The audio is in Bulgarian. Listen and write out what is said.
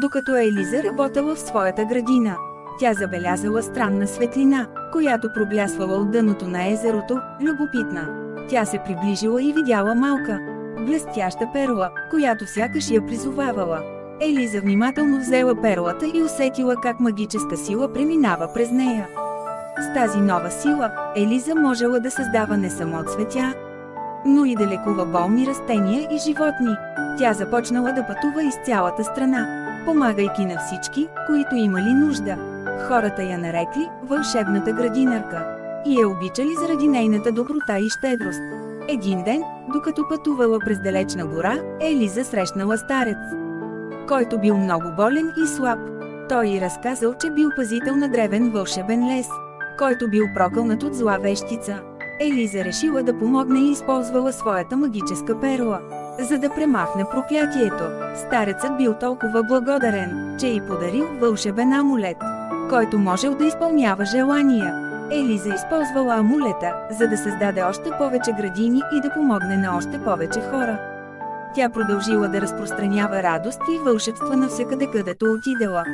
Докато Елиза работела в своята градина, тя забелязала странна светлина, която проблясвала от дъното на езерото, любопитна. Тя се приближила и видяла малка, блестяща перла, която сякаш я призовавала. Елиза внимателно взела перлата и усетила как магическа сила преминава през нея. С тази нова сила, Елиза можела да създава не само цветя, но и да лекува болни растения и животни. Тя започнала да пътува из цялата страна, помагайки на всички, които имали нужда. Хората я нарекли вълшебната градинарка и я обичали заради нейната доброта и щедрост. Един ден, докато пътувала през далечна гора, Елиза срещнала старец, който бил много болен и слаб. Той й разказал, че бил пазител на древен вълшебен лес, който бил прокълнат от зла вещица. Елиза решила да помогне и използвала своята магическа перла, за да премахне проклятието. Старецът бил толкова благодарен, че й подарил вълшебен амулет, който можел да изпълнява желания. Елиза използвала амулета, за да създаде още повече градини и да помогне на още повече хора. Тя продължила да разпространява радост и вълшебства навсякъде, където отидела.